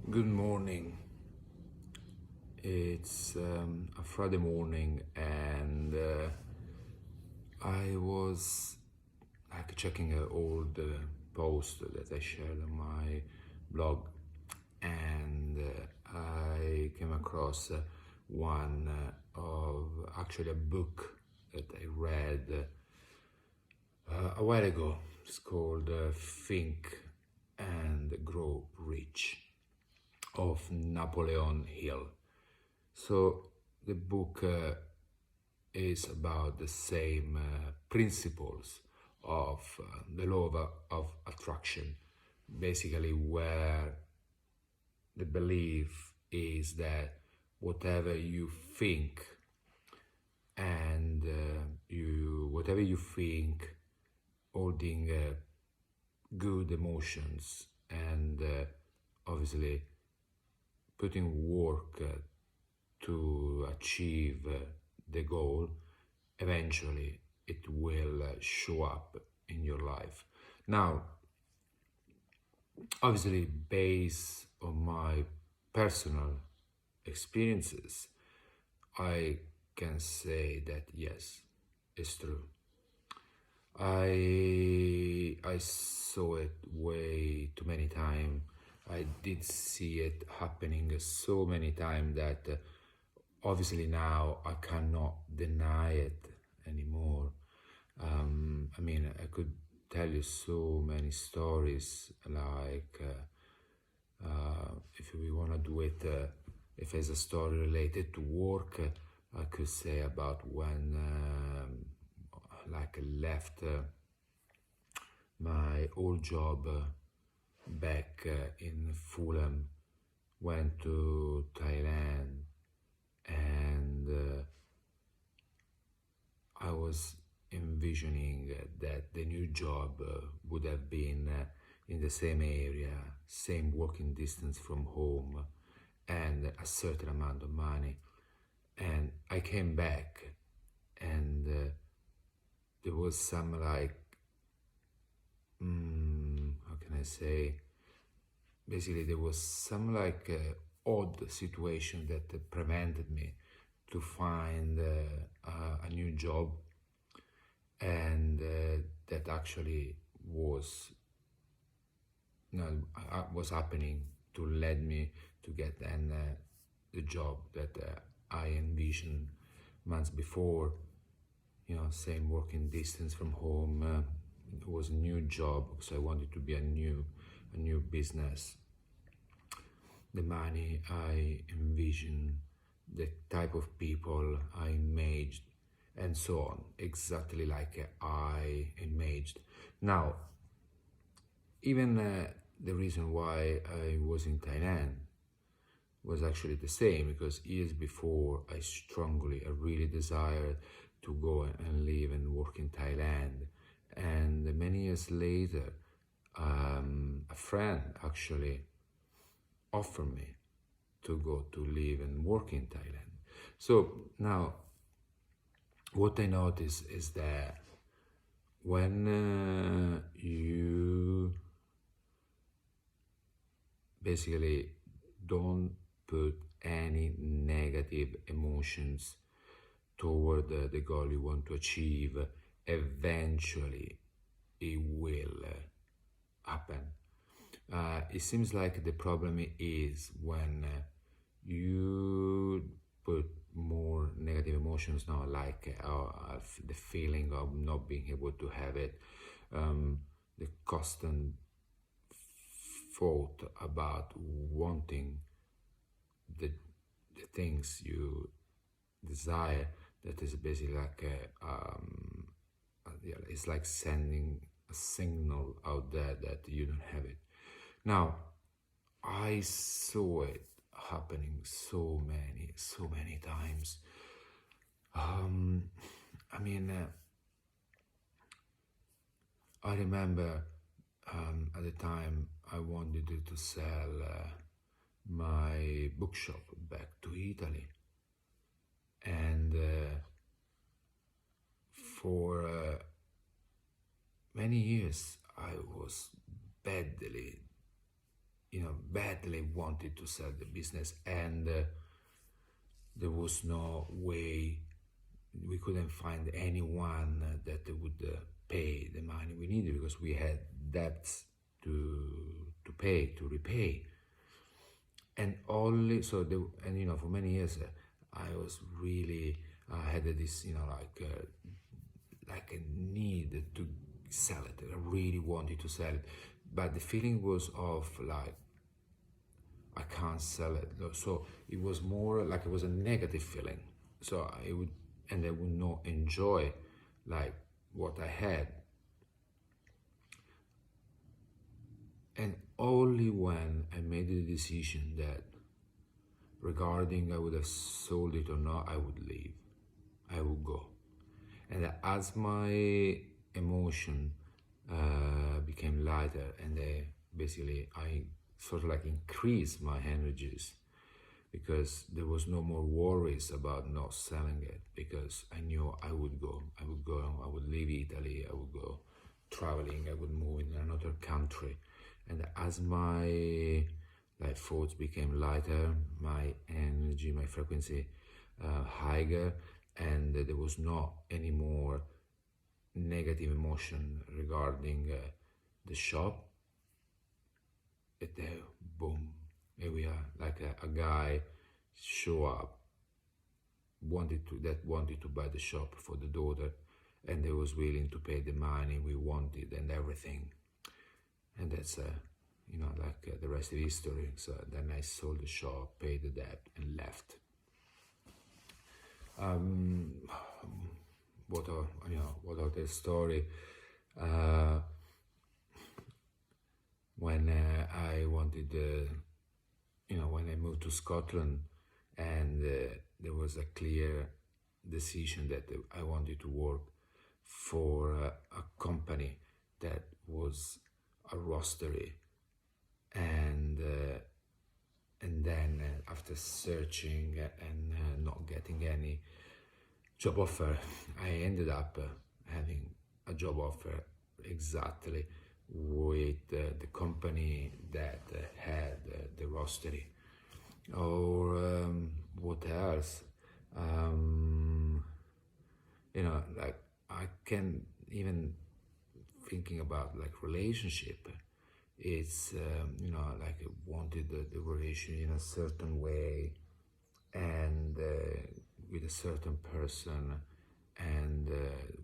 Good morning. It's a Friday morning, and I was checking all the posts that I shared on my blog, and I came across one of actually a book that I read a while ago. It's called Think and Grow Rich of Napoleon Hill. So the book is about the same principles of the law of attraction, basically where the belief is that whatever you think and whatever you think, holding good emotions and obviously putting work to achieve the goal, eventually it will show up in your life. Now, obviously, based on my personal experiences, I can say that yes, it's true. I saw it way too many times. I did see it happening so many times that obviously now I cannot deny it anymore. I could tell you so many stories, like if we want to do it, if there's a story related to work, I could say about when I left my old job back in Fulham, went to Thailand, and I was envisioning that the new job would have been in the same area, same walking distance from home, and a certain amount of money. And I came back, and there was some how can I say? Basically, there was some odd situation that prevented me to find a new job, and that actually was was happening to lead me to get the job that I envisioned months before. Same working distance from home. It was a new job, so I wanted to be a new business. The money I envisioned, the type of people I imagined, and so on, exactly like I imagined. Now, even the reason why I was in Thailand was actually the same, because years before I really desired to go and live and work in Thailand. And many years later, a friend actually offered me to go to live and work in Thailand. So now, what I notice is that when you basically don't put any negative emotions toward the goal you want to achieve, eventually it will happen. It seems like the problem is when you put more negative emotions now, like the feeling of not being able to have it, the constant thought about wanting the things you desire, that is basically it's like sending a signal out there that you don't have it. Now, I saw it happening so many times. I remember at the time I wanted to sell my bookshop back to Italy, and for many years I was badly badly wanted to sell the business, and there was no way, we couldn't find anyone that would pay the money we needed, because we had debts to pay, to repay. And only so for many years I was really had this like a need to sell it. I really wanted to sell it, but the feeling was of like, I can't sell it. So it was more like it was a negative feeling. So I would not enjoy like what I had. And only when I made the decision that regarding I would have sold it or not, I would leave, I would go. And as my emotion became lighter, and basically I sort of like increased my energies, because there was no more worries about not selling it, because I knew I would go, I would leave Italy, I would go traveling, I would move in another country. And as my thoughts became lighter, my energy, my frequency higher, and there was not any more negative emotion regarding the shop, boom, here we are, like a guy show up, wanted to buy the shop for the daughter, and they was willing to pay the money we wanted and everything. And that's the rest of history. So then I sold the shop, paid the debt, and left. What other story? When I wanted, when I moved to Scotland, and there was a clear decision that I wanted to work for a company that was a roastery, and then after searching and not getting any job offer, I ended up having a job offer exactly with the company that had the roastery. Or what else? Like I can even thinking about like relationship. It's like I wanted the relation in a certain way, and with a certain person, and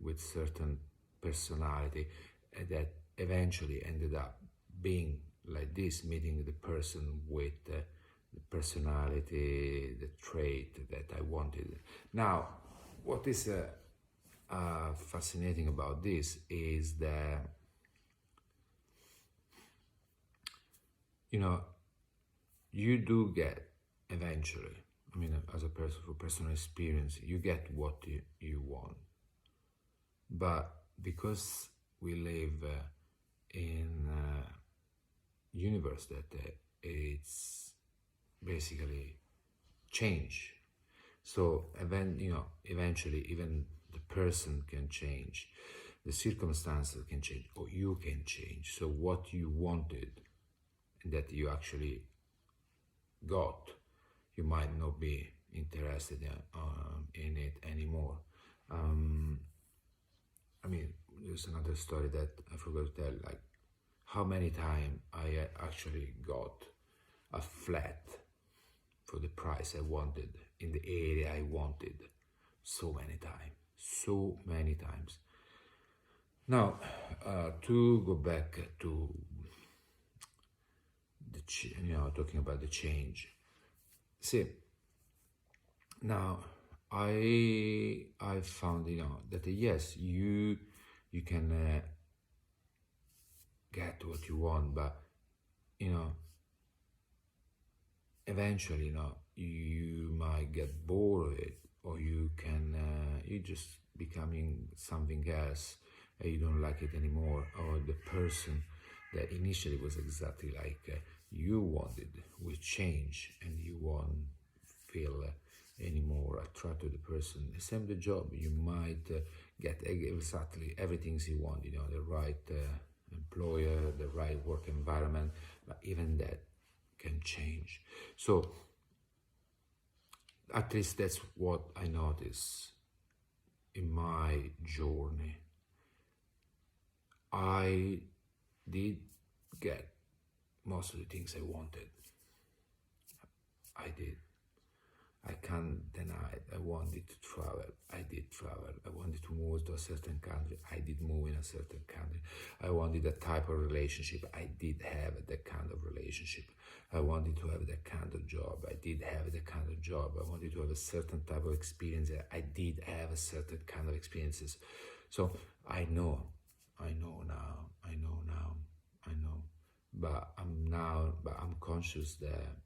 with certain personality, that eventually ended up being like this, meeting the person with the personality, the trait that I wanted. Now, what is fascinating about this is that you do get eventually, as a person, for personal experience, you get what you want. But because we live in a universe that it's basically change, so eventually even the person can change, the circumstances can change, or you can change. So what you wanted that you actually got, you might not be interested in it anymore. There's another story that I forgot to tell, like how many times I actually got a flat for the price I wanted in the area I wanted. So many times. Now, to go back to talking about the change. See, now I found that yes, you can get what you want, but eventually you might get bored of it, or you just becoming something else, and you don't like it anymore, or the person that initially was exactly like you wanted will change, and you won't feel anymore attracted to the person. Same the job, you might get exactly everything you want, the right employer, the right work environment, but even that change. So at least that's what I notice in my journey. I did get most of the things I wanted. I did. I can't deny it. I wanted to travel. I did travel. I wanted to move to a certain country. I did move in a certain country. I wanted that type of relationship. I did have that kind of relationship. I wanted to have that kind of job. I did have that kind of job. I wanted to have a certain type of experience. I did have a certain kind of experiences. So I know now. But I'm conscious that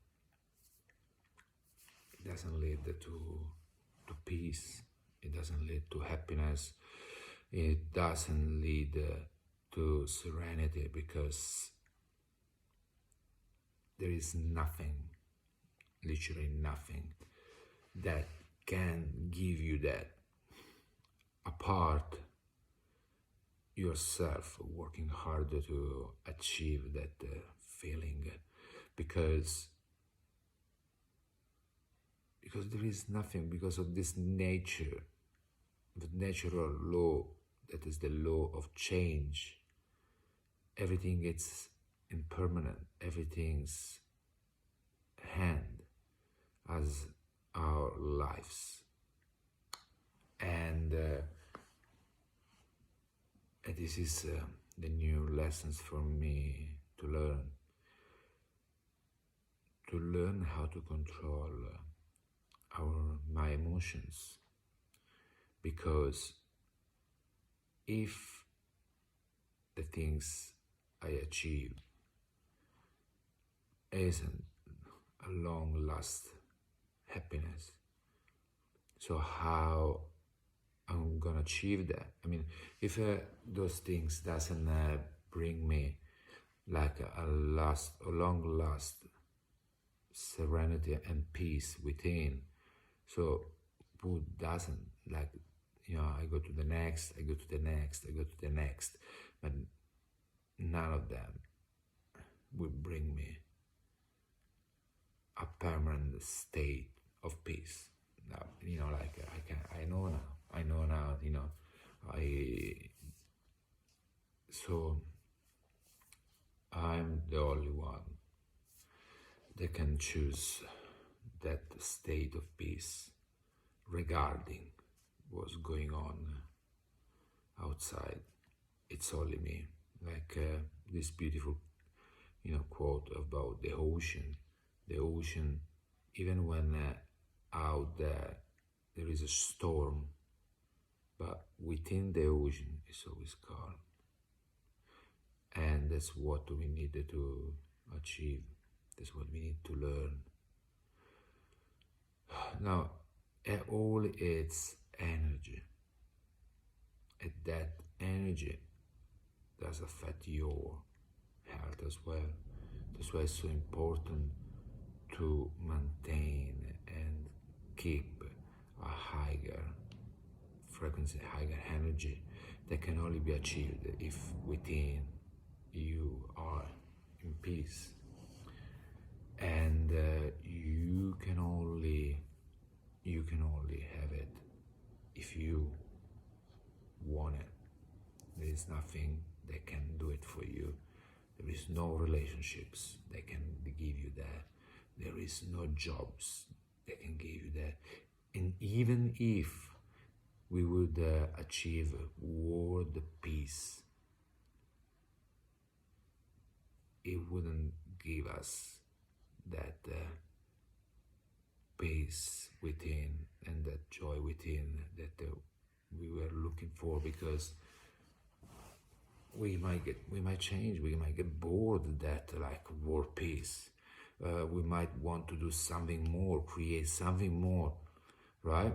it doesn't lead to peace. It doesn't lead to happiness. It doesn't lead to serenity, because there is nothing, literally nothing, that can give you that apart yourself working harder to achieve that feeling, because there is nothing, because of this nature, the natural law, that is the law of change. Everything is impermanent, everything's hand as our lives. And this is the new lessons for me to learn how to control my emotions, because if the things I achieve isn't a long-last happiness, so how I'm gonna achieve that? I mean, if those things doesn't bring me like a long-last serenity and peace within, so who doesn't? Like, I go to the next, I go to the next, I go to the next, but none of them will bring me a permanent state of peace. Now, like I know now, so I'm the only one that can choose that state of peace regarding what's going on outside. It's only me. Like this beautiful, quote about the ocean. The ocean, even when out there is a storm, but within the ocean is always calm. And that's what we needed to achieve. That's what we need to learn. Now, all its energy, and that energy does affect your health as well. That's why it's so important to maintain and keep a higher frequency, higher energy that can only be achieved if within you are in peace. And you can only have it if you want it. There is nothing that can do it for you. There is no relationships that can give you that. There is no jobs that can give you that. And even if we would achieve world peace, it wouldn't give us that peace within and that joy within that we were looking for, because we might change, we might get bored of that like world peace. We might want to do something more, create something more, right?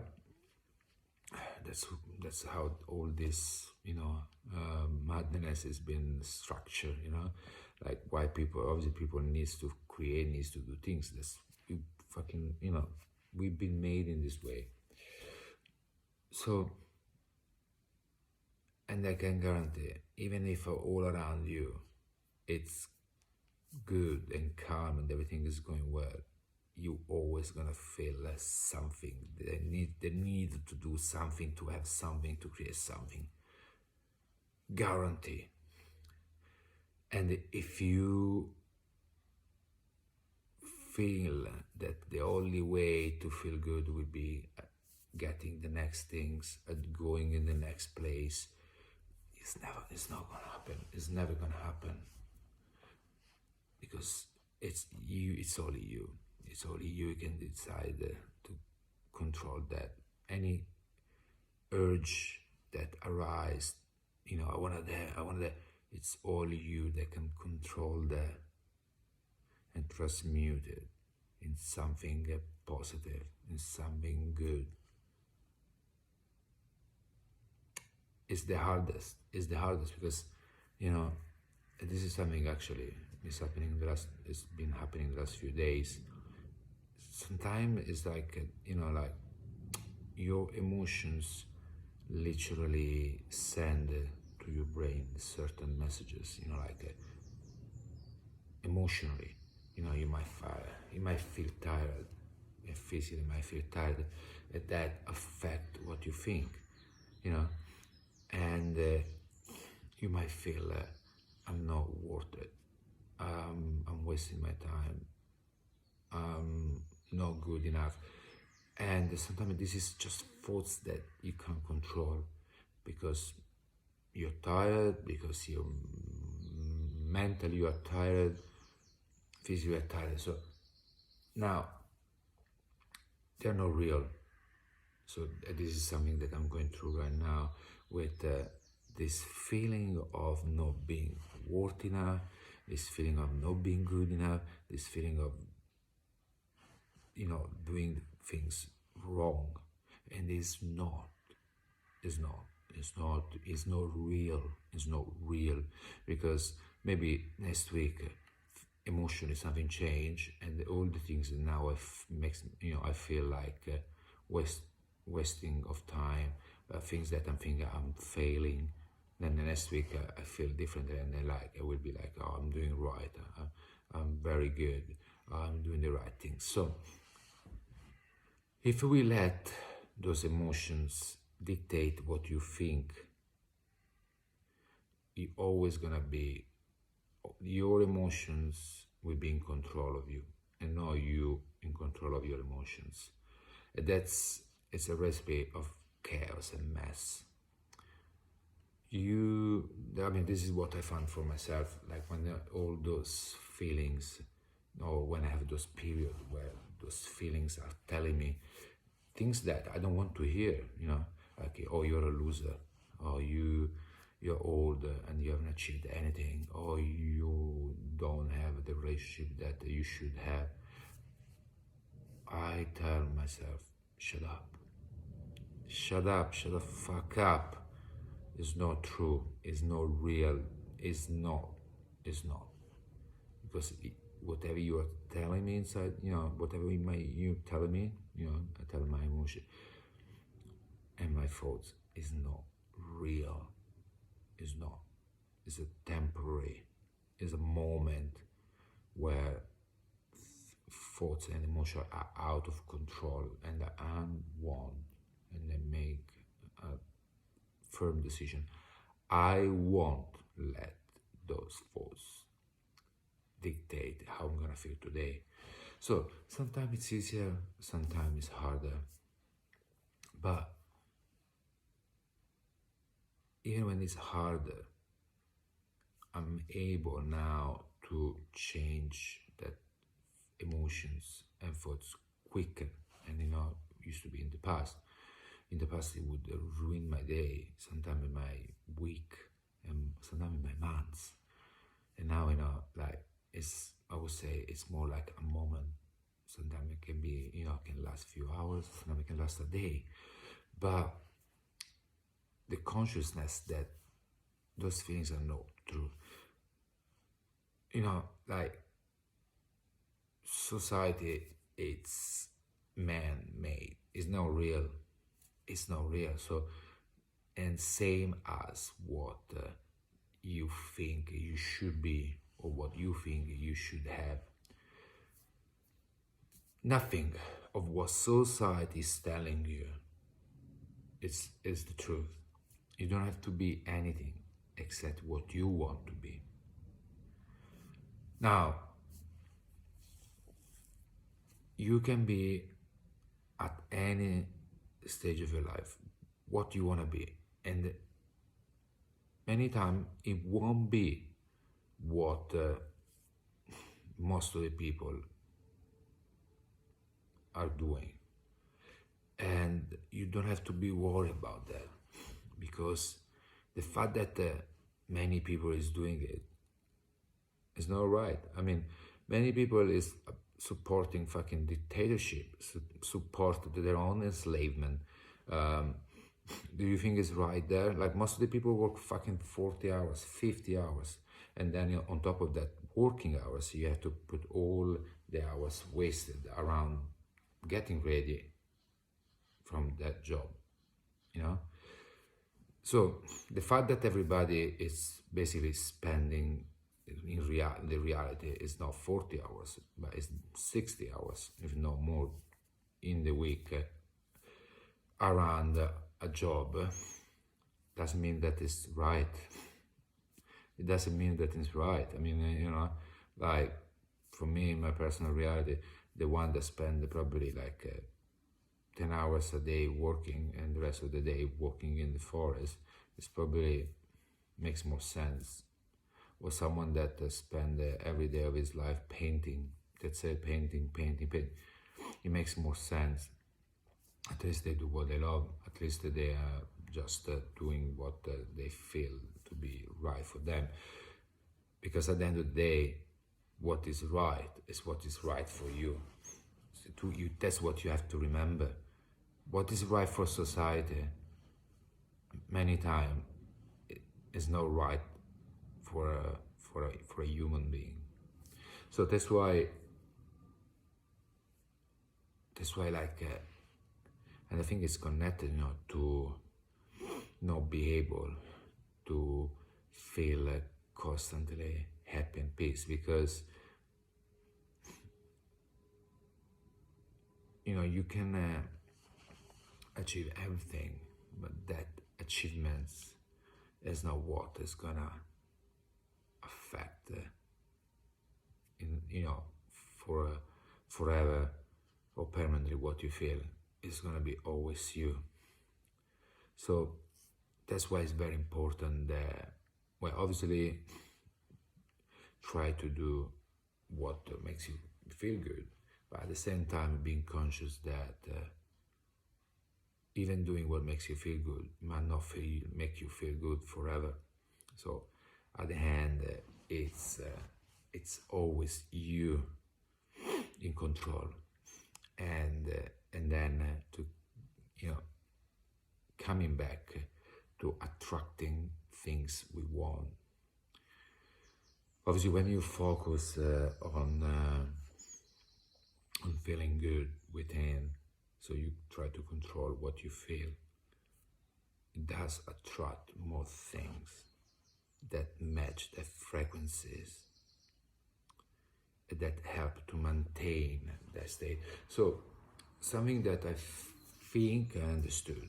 That's how all this madness has been structured, like why people needs to create, needs to do things. That's fucking, we've been made in this way. So, and I can guarantee, even if all around you it's good and calm and everything is going well, you always gonna feel something. They need to do something, to have something, to create something. Guarantee. And if you feel that the only way to feel good will be getting the next things and going in the next place, it's not gonna happen. It's never gonna happen. Because it's you, it's only you. It's only you can decide to control that. Any urge that arises, I want that, it's only you that can control that and transmute it in something positive, in something good. It's the hardest because, this is something actually it's been happening the last few days. Sometimes it's like, like your emotions literally send to your brain certain messages, like emotionally, you might feel tired, physically you might feel tired, and that affect what you think, and you might feel I'm not worth it, I'm wasting my time, I'm not good enough. And sometimes this is just thoughts that you can't control because you're tired, because you're mentally you are tired, physically you are tired. So now they're not real. So this is something that I'm going through right now with this feeling of not being worth enough, this feeling of not being good enough, this feeling of doing things wrong, and it's not real, because maybe next week emotionally something change, and all the things that now I feel like wasting of time, things that I'm thinking I'm failing, then the next week I feel different, and I will be like, oh, I'm doing right, I'm very good, I'm doing the right thing. So if we let those emotions dictate what you think, your emotions will be in control of you, and not you in control of your emotions. And it's a recipe of chaos and mess. This is what I found for myself, like when all those feelings, or when I have those periods where those feelings are telling me things that I don't want to hear, like, oh, you're a loser, or you're old and you haven't achieved anything, or you don't have the relationship that you should have. I tell myself, shut up, shut the fuck up. It's not true, it's not real, it's not. Because whatever you are telling me inside, whatever you telling me, I tell my emotion and my thoughts is not real. It's not. It's a temporary. It's a moment where thoughts and emotions are out of control, and I want, and I make a firm decision. I won't let those thoughts dictate how I'm gonna feel today. So sometimes it's easier, sometimes it's harder. But even when it's harder, I'm able now to change that emotions and thoughts quicker. And used to be in the past. In the past, it would ruin my day, sometimes in my week, and sometimes in my months. And now, I would say it's more like a moment. Sometimes it can be, can last a few hours, sometimes it can last a day. But the consciousness that those feelings are not true. Society, it's man-made. It's not real. It's not real. So, and same as what you think you should be or what you think you should have. Nothing of what society is telling you is the truth. You don't have to be anything except what you want to be. Now, you can be at any stage of your life what you want to be, and many times it won't be what most of the people are doing, and you don't have to be worried about that, because the fact that many people is doing it is not right. I mean, many people is supporting fucking dictatorship, support their own enslavement. Do you think it's right there? Like, most of the people work fucking 40 hours, 50 hours, and then on top of that working hours, you have to put all the hours wasted around getting ready from that job, you know? So the fact that everybody is basically spending, the reality is not 40 hours, but it's 60 hours, if not more, in the week around a job, doesn't mean that it's right. It doesn't mean that it's right. I mean, you know, like, for me, in my personal reality, the one that spend probably like 10 hours a day working and the rest of the day walking in the forest is probably makes more sense. Or someone that spend every day of his life painting, let's say painting. It makes more sense. At least they do what they love. At least they are just doing what they feel to be right for them. Because at the end of the day, what is right is what is right for you. So that's what you have to remember. What is right for society, many times, is not right for a human being. So that's why like, and I think it's connected, you know, to not be able to feel constantly happy and peace, because you know, you can achieve everything, but that achievements is not what is gonna affect in, you know, for forever or permanently what you feel. Is gonna be always you. So that's why it's very important that, well, obviously try to do what makes you feel good, but at the same time being conscious that even doing what makes you feel good might not make you feel good forever. So at the end, it's always you in control, and then to, you know, coming back to attracting things we want. Obviously, when you focus on feeling good within, so you try to control what you feel, it does attract more things that match the frequencies that help to maintain that state. So something that I think I understood,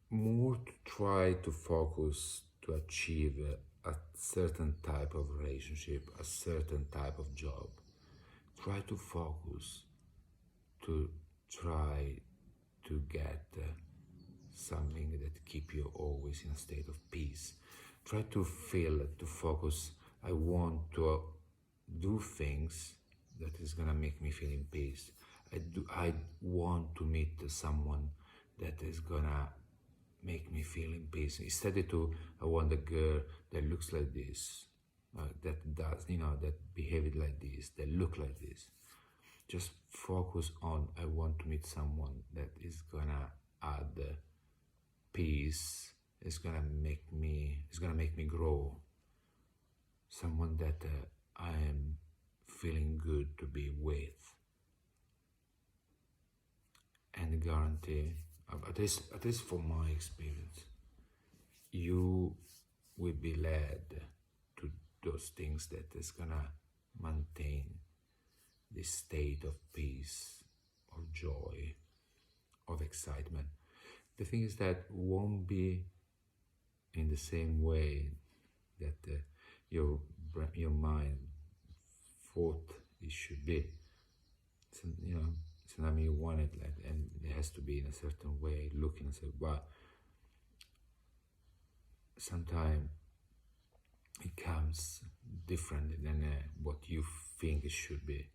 more to try to focus to achieve a certain type of relationship, a certain type of job. Try to focus to try to get something that keep you always in a state of peace. Try to focus, I want to do things that is gonna make me feel in peace. I want to meet someone that is gonna make me feel in peace. Instead I want a girl that looks like this, that does, you know, that behaves like this, that look like this. Just focus on, I want to meet someone that is gonna add peace, is gonna make me grow. Someone that I am feeling good to be with. And guarantee, at least from my experience, you will be led to those things that is gonna maintain this state of peace, of joy, of excitement. The thing is that won't be in the same way that your mind thought it should be. So, sometimes you want it like, and it has to be in a certain way, looking and say, but sometimes it comes different than what you think it should be.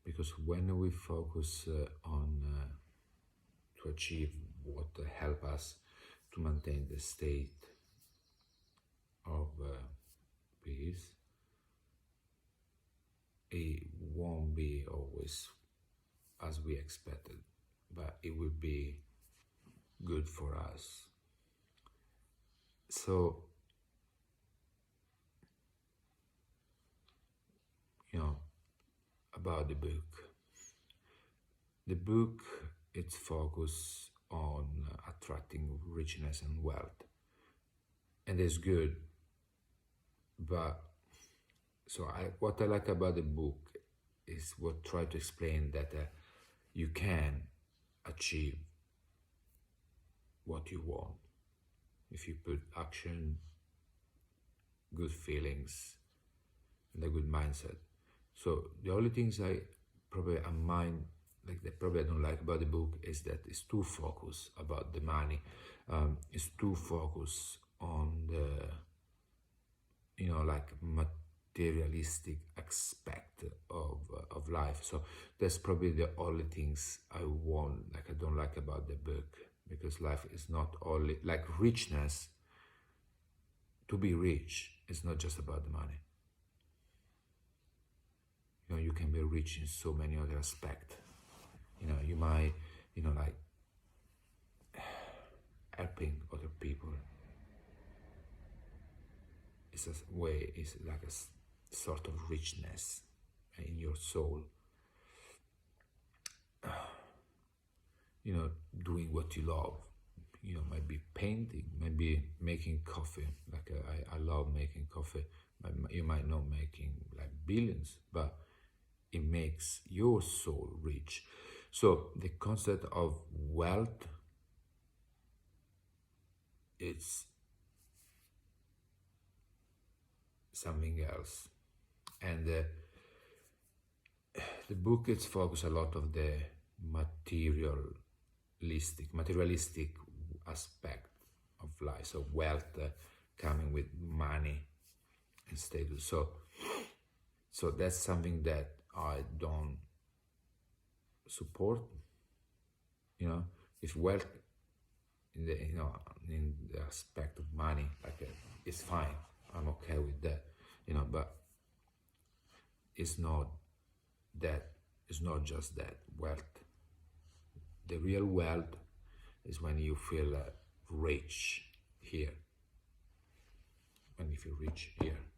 Because when we focus on to achieve what help us to maintain the state of peace, it won't be always as we expected, but it will be good for us. So, about the book. The book, it's focused on attracting richness and wealth. And it's good, but what I like about the book is what try to explain that you can achieve what you want if you put action, good feelings, and a good mindset. So the only things I probably don't like about the book is that it's too focused about the money. It's too focused on the materialistic aspect of life. So that's probably the only things I don't like about the book, because life is not only like richness. To be rich is not just about the money. You can be rich in so many other aspects. You might, like helping other people. It's like a sort of richness in your soul. Doing what you love. Might be painting, maybe making coffee. Like I love making coffee. You might not making like billions, but it makes your soul rich. So the concept of wealth, it's something else. And the book is focused a lot of the materialistic aspect of life. So wealth coming with money and status. So that's something that I don't support. If wealth in the aspect of money, it's fine. I'm okay with that. But it's not that. It's not just that wealth. The real wealth is when you feel rich here. When you feel rich here.